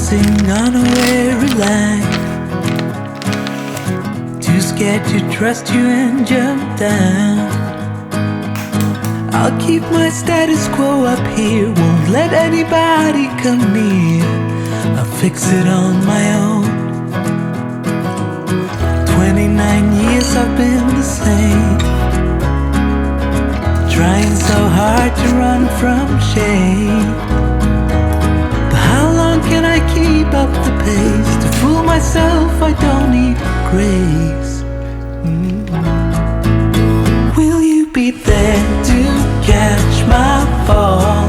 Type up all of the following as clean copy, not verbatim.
crossing on a weary line. Too scared to trust you and jump down. I'll keep my status quo up here, won't let anybody come near. I'll fix it on my own. 29 years I've been the same, trying so hard to run from shame. But how long can I keep up the pace? To fool myself I don't need grace. Will you be there to catch my fall?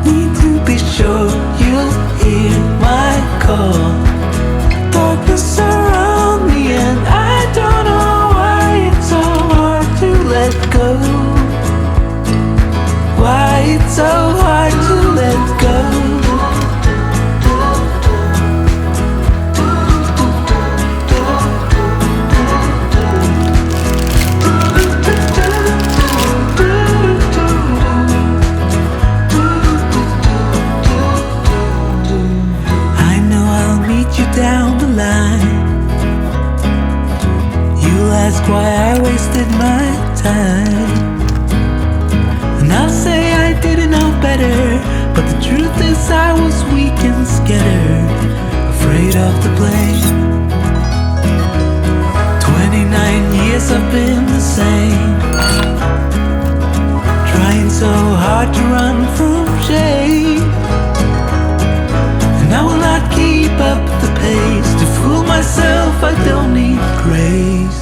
Need to be sure you'll hear my call. Darkness around me and I don't know why it's so hard to let go. Why it's so hard to let go. Down the line, you'll ask why I wasted my time, and I'll say I didn't know better. But the truth is I was weak and scared, afraid of the blame. 29 years I've been the same, trying so hard to run from shame. And I will not keep up the pace. To fool myself I don't need grace.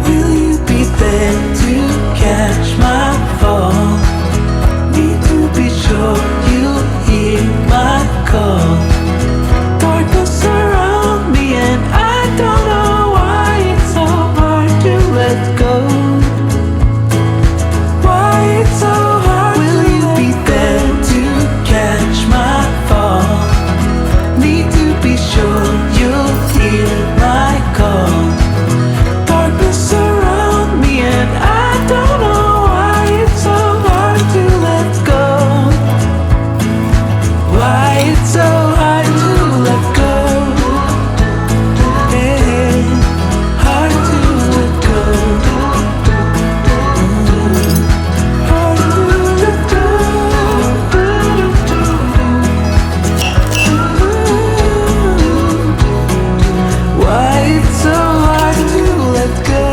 Will you be there to catch my fall? Need to be sure you'll hear my call. Darkness around me and I don't know why it's so hard to let go. Why it's so hard. Will you be there to catch my fall? Need to be sure you'll hear my call. Darkness around me and I don't know why it's so hard to let go. Why it's so hard to let go. Yeah, hard to let go. Hard to let go. Why it's so hard to let go.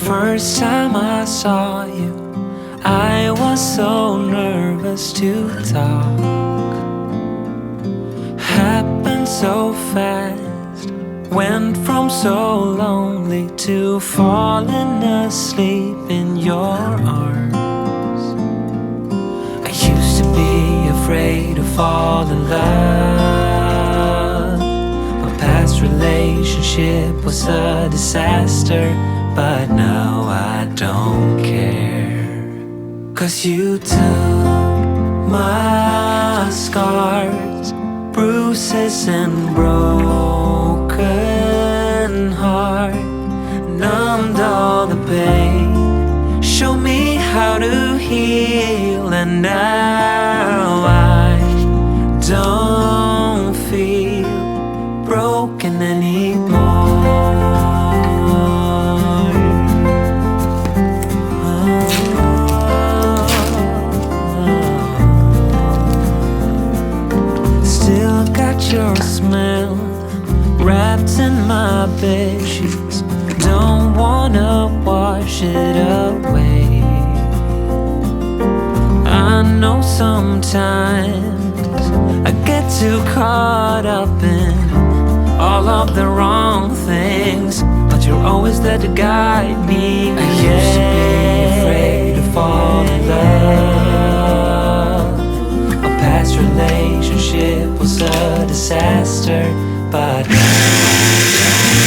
first time I saw you, I was so nervous to talk. Happened so fast, went from so lonely to falling asleep in your arms. fall in love. My past relationship was a disaster, but now I don't care. 'Cause you took my scars, bruises and broken heart, numbed all the pain, show me how to heal, and now I don't feel broken anymore. Still got your smell wrapped in my bedsheets, don't wanna wash it away. I know sometimes I get too caught up in all of the wrong things, but you're always there to guide me. I used to be afraid to fall in love. A past relationship was a disaster, but now I don't.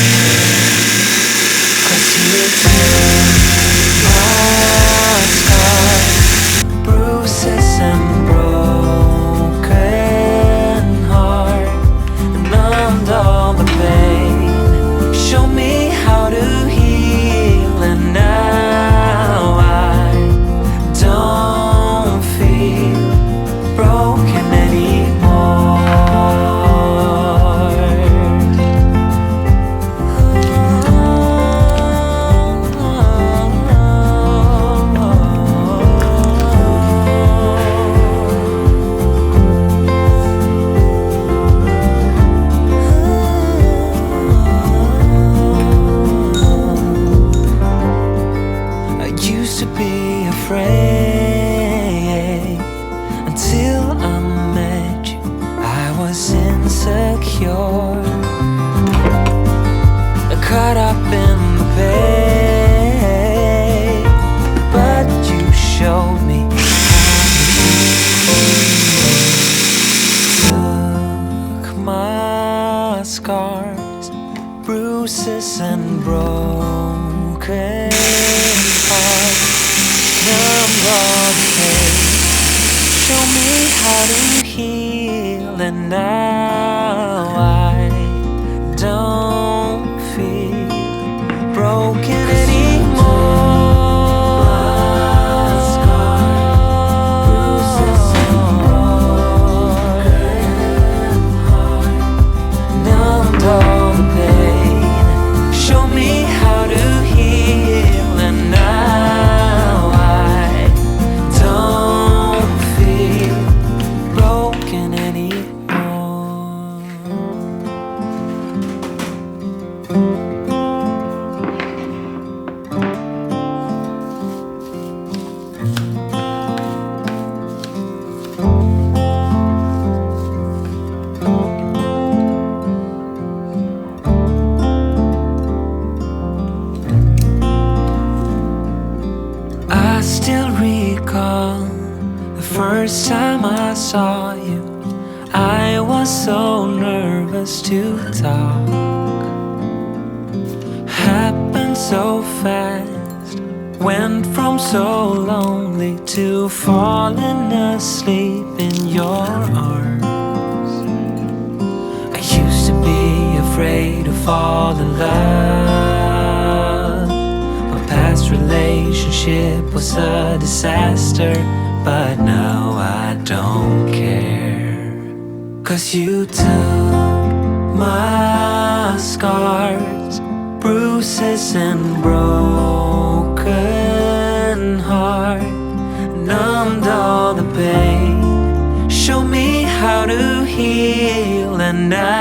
'Cause you took my scars, bruises and broken heart, numbed all the pain, show me how to heal, and now I don't feel broken anymore. To be afraid until I met you. I was insecure, caught up in the pain, but you showed me how to. Took my scars, bruises and broken heart, numbed all the pain, show me how to heal, and now I don't feel broken anymore. Numbed all the pain, show me how to heal, and now I don't feel broken anymore. I still recall the first time I saw you. I was so nervous to talk. Happened so fast, went from so lonely to falling asleep in your arms. I used to be afraid to fall in love. My past relationship was a disaster, but now I don't care. 'Cause you took my scars, bruises and broken heart, numbed all the pain, show me how to heal, and now